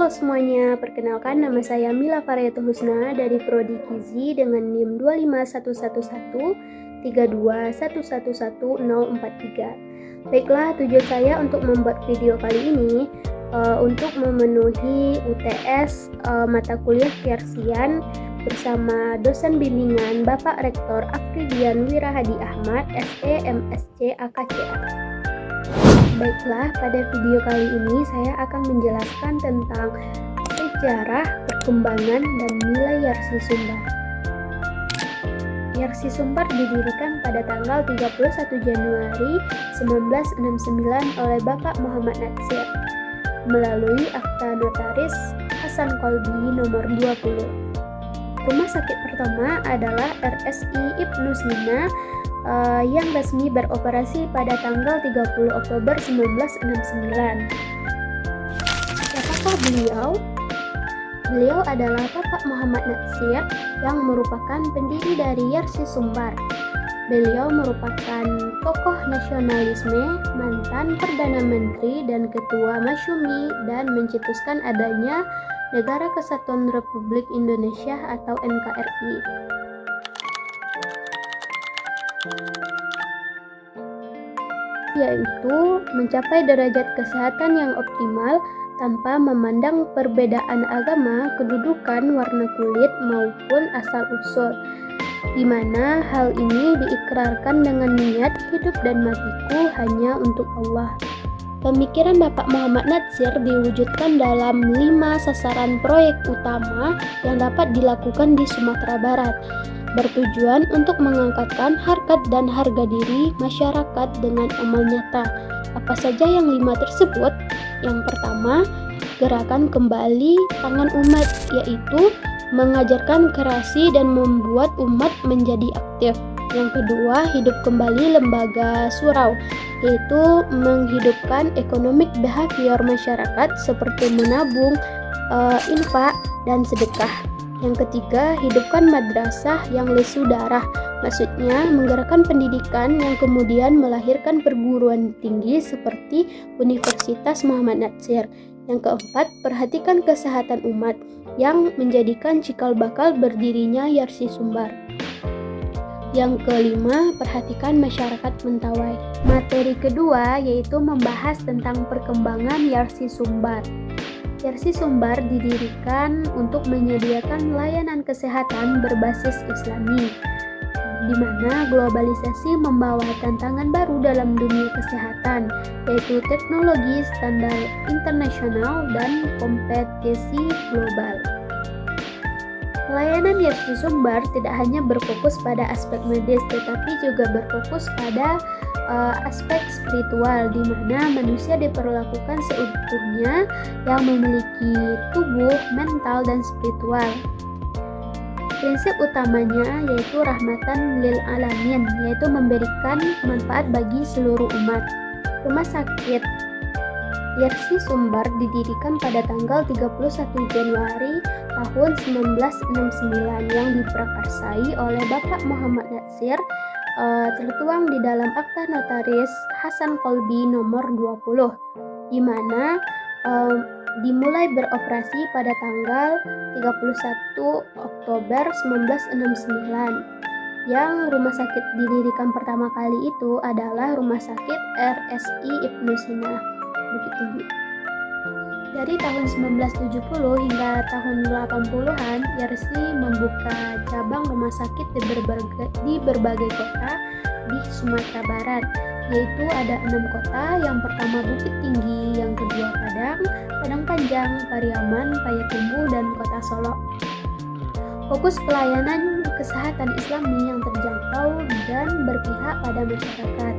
Halo semuanya, perkenalkan nama saya Mila Faryatul Husna dari Prodi Gizi dengan NIM 2511132111043. Baiklah, tujuan saya untuk membuat video kali ini untuk memenuhi UTS mata kuliah kearsian bersama dosen bimbingan Bapak Rektor Afridian Wirahadi Ahmad, SE, MSc, AKCA. Baiklah, pada video kali ini saya akan menjelaskan tentang sejarah, perkembangan, dan nilai Yarsi Sumbar. Yarsi Sumbar didirikan pada tanggal 31 Januari 1969 oleh Bapak Muhammad Natsir melalui Akta Notaris Hasan Kolbi nomor 20. Rumah sakit pertama adalah RSI Ibnu Sina yang resmi beroperasi pada tanggal 30 Oktober 1969. Siapakah beliau? Beliau adalah Bapak Muhammad Natsir yang merupakan pendiri dari Yarsi Sumbar. Beliau merupakan tokoh nasionalisme, mantan Perdana Menteri dan Ketua Masyumi, dan mencetuskan adanya Negara Kesatuan Republik Indonesia atau NKRI. Yaitu mencapai derajat kesehatan yang optimal tanpa memandang perbedaan agama, kedudukan, warna kulit, maupun asal-usul, di mana hal ini diikrarkan dengan niat hidup dan matiku hanya untuk Allah. Pemikiran Bapak Muhammad Natsir diwujudkan dalam 5 sasaran proyek utama yang dapat dilakukan di Sumatera Barat, bertujuan untuk mengangkatkan harkat dan harga diri masyarakat dengan amal nyata. Apa saja yang 5 tersebut? Yang pertama, gerakan kembali tangan umat, yaitu mengajarkan kreasi dan membuat umat menjadi aktif. Yang kedua, hidup kembali lembaga surau, yaitu menghidupkan economic behavior masyarakat seperti menabung, infak, dan sedekah. Yang ketiga, hidupkan madrasah yang lesu darah, maksudnya menggerakkan pendidikan yang kemudian melahirkan perguruan tinggi seperti Universitas Muhammad Natsir. Yang keempat, perhatikan kesehatan umat yang menjadikan cikal bakal berdirinya Yarsi Sumbar. Yang kelima, perhatikan masyarakat Mentawai. Materi kedua yaitu membahas tentang perkembangan Yarsi Sumbar. Yarsi Sumbar didirikan untuk menyediakan layanan kesehatan berbasis Islami, di mana globalisasi membawa tantangan baru dalam dunia kesehatan, yaitu teknologi standar internasional dan kompetisi global. Pelayanan Yarsi Sumbar tidak hanya berfokus pada aspek medis, tetapi juga berfokus pada aspek spiritual, di mana manusia diperlakukan seutuhnya yang memiliki tubuh, mental, dan spiritual. Prinsip utamanya yaitu rahmatan lil alamin, yaitu memberikan manfaat bagi seluruh umat. Rumah sakit Yarsi Sumbar didirikan pada tanggal 31 Januari tahun 1969 yang diprakarsai oleh Bapak Muhammad Natsir, tertuang di dalam Akta Notaris Hasan Kolbi nomor 20, di mana dimulai beroperasi pada tanggal 31 Oktober 1969. Yang rumah sakit didirikan pertama kali itu adalah Rumah Sakit RSI Ibnu Sina, Bukit Tinggi. Dari tahun 1970 hingga tahun 80-an, Yarsi membuka cabang rumah sakit di berbagai kota di Sumatera Barat, yaitu ada 6 kota. Yang pertama Bukit Tinggi, yang kedua Padang Panjang, Pariaman, Payakumbuh, dan Kota Solo. Fokus pelayanan kesehatan Islami yang terjangkau dan berpihak pada masyarakat.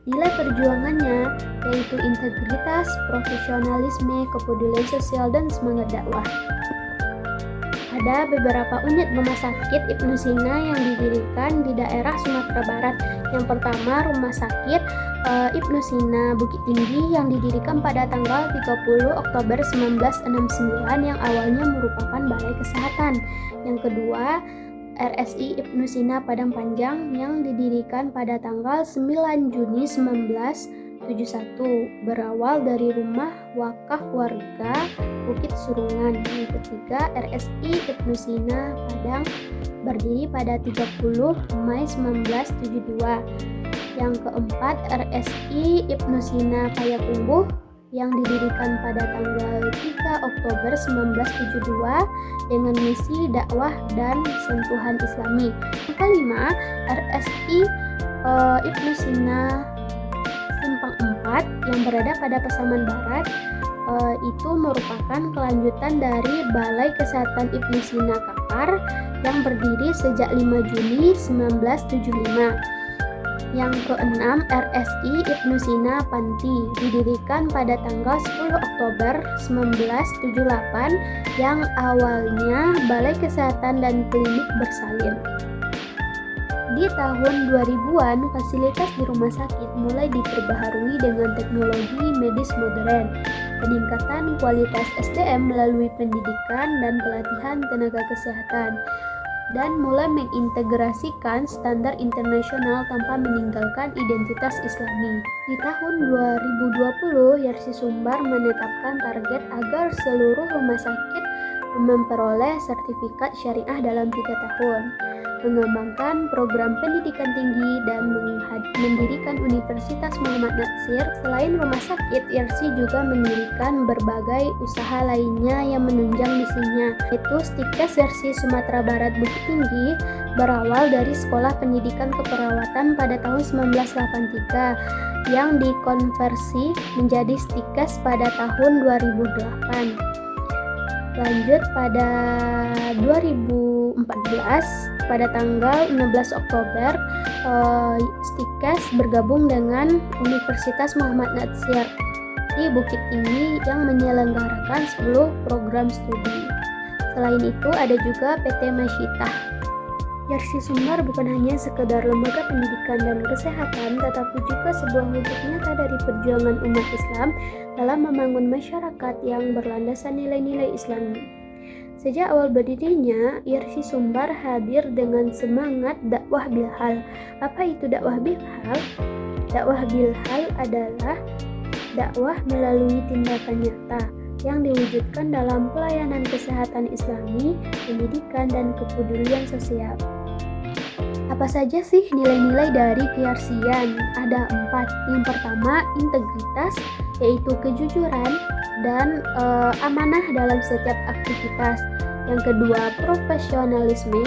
Nilai perjuangannya yaitu integritas, profesionalisme, kepedulian sosial, dan semangat dakwah. Ada beberapa unit rumah sakit Ibnu Sina yang didirikan di daerah Sumatera Barat. Yang pertama, Rumah Sakit Ibnu Sina Bukit Tinggi yang didirikan pada tanggal 30 Oktober 1969 yang awalnya merupakan balai kesehatan. Yang kedua, RSI Ibnu Sina Padang Panjang yang didirikan pada tanggal 9 Juni 71 berawal dari Rumah Wakaf Warga Bukit Surungan. Yang ketiga, RSI Ibnu Sina Padang berdiri pada 30 Mei 1972. Yang keempat, RSI Ibnu Sina Payakumbuh yang didirikan pada tanggal 3 Oktober 1972 dengan misi dakwah dan sentuhan Islami. Yang kelima, RSI Ibnu Sina Simpang 4 yang berada pada Pasaman Barat, itu merupakan kelanjutan dari Balai Kesehatan Ibnu Sina Kapar yang berdiri sejak 5 Juli 1975. Yang keenam, RSI Ibnu Sina Panti didirikan pada tanggal 10 Oktober 1978 yang awalnya Balai Kesehatan dan Klinik Bersalin. Di tahun 2000-an, fasilitas di rumah sakit mulai diperbaharui dengan teknologi medis modern, peningkatan kualitas SDM melalui pendidikan dan pelatihan tenaga kesehatan, dan mulai mengintegrasikan standar internasional tanpa meninggalkan identitas Islami. Di tahun 2020, Yarsi Sumbar menetapkan target agar seluruh rumah sakit memperoleh sertifikat syariah dalam 3 tahun, mengembangkan program pendidikan tinggi, dan mendirikan Universitas Muhammad Natsir. Selain rumah sakit, Yarsi juga mendirikan berbagai usaha lainnya yang menunjang misinya, yaitu Stikes Yarsi Sumatera Barat Bukit Tinggi berawal dari Sekolah Pendidikan Keperawatan pada tahun 1983 yang dikonversi menjadi Stikes pada tahun 2008. Lanjut pada 2014, pada tanggal 16 Oktober, Stikes bergabung dengan Universitas Muhammad Natsir di Bukit Tinggi yang menyelenggarakan 10 program studi. Selain itu ada juga PT Masyitah. Yarsi Sumbar bukan hanya sekedar lembaga pendidikan dan kesehatan, tetapi juga sebuah wujud nyata dari perjuangan umat Islam dalam membangun masyarakat yang berlandasan nilai-nilai Islami. Sejak awal berdirinya, Yarsi Sumbar hadir dengan semangat dakwah bilhal. Apa itu dakwah bilhal? Dakwah bilhal adalah dakwah melalui tindakan nyata yang diwujudkan dalam pelayanan kesehatan Islami, pendidikan, dan kepedulian sosial. Apa saja sih nilai-nilai dari keyarsian? Ada 4. Yang pertama, integritas, yaitu kejujuran dan amanah dalam setiap aktivitas. Yang kedua, profesionalisme,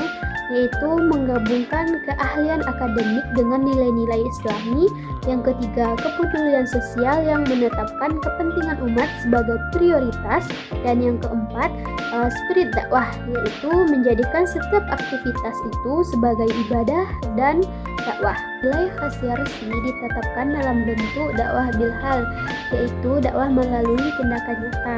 yaitu menggabungkan keahlian akademik dengan nilai-nilai Islami. Yang ketiga, kepedulian sosial yang menetapkan kepentingan umat sebagai prioritas. Dan yang keempat, spirit dakwah, yaitu menjadikan setiap aktivitas itu sebagai ibadah dan dakwah. Nilai khas Yarsi ditetapkan dalam bentuk dakwah bilhal, yaitu dakwah melalui tindakan nyata.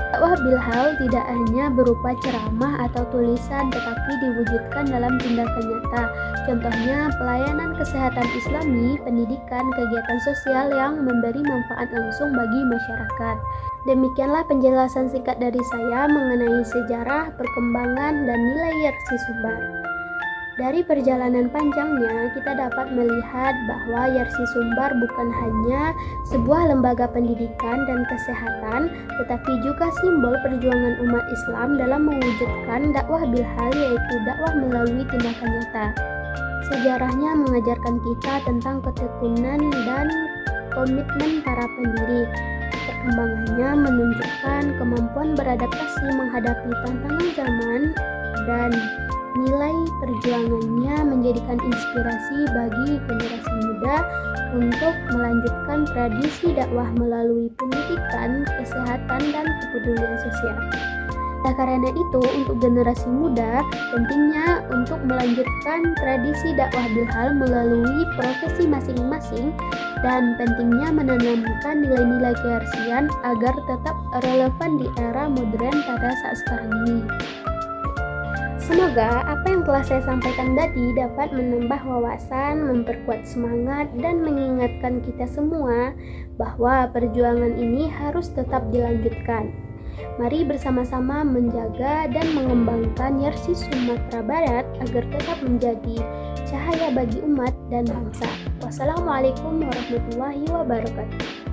Dakwah bilhal tidak hanya berupa ceramah atau tulisan, tetapi diwujudkan dalam tindakan nyata. Contohnya, pelayanan kesehatan Islami, pendidikan, kegiatan sosial yang memberi manfaat langsung bagi masyarakat. Demikianlah penjelasan singkat dari saya mengenai sejarah, perkembangan, dan nilai Yarsi Sumbar. Dari perjalanan panjangnya, kita dapat melihat bahwa Yarsi Sumbar bukan hanya sebuah lembaga pendidikan dan kesehatan, tetapi juga simbol perjuangan umat Islam dalam mewujudkan dakwah bilhal, yaitu dakwah melalui tindakan nyata. Sejarahnya mengajarkan kita tentang ketekunan dan komitmen para pendiri. Perkembangannya menunjukkan kemampuan beradaptasi menghadapi tantangan zaman, dan nilai perjuangannya menjadikan inspirasi bagi generasi muda untuk melanjutkan tradisi dakwah melalui pendidikan, kesehatan, dan kepedulian sosial. Nah, karena itu, untuk generasi muda, pentingnya untuk melanjutkan tradisi dakwah bilhal melalui profesi masing-masing, dan pentingnya menanamkan nilai-nilai keyarsian agar tetap relevan di era modern pada saat sekarang ini. Semoga apa yang telah saya sampaikan tadi dapat menambah wawasan, memperkuat semangat, dan mengingatkan kita semua bahwa perjuangan ini harus tetap dilanjutkan. Mari bersama-sama menjaga dan mengembangkan Yarsi Sumatera Barat agar tetap menjadi cahaya bagi umat dan bangsa. Wassalamualaikum warahmatullahi wabarakatuh.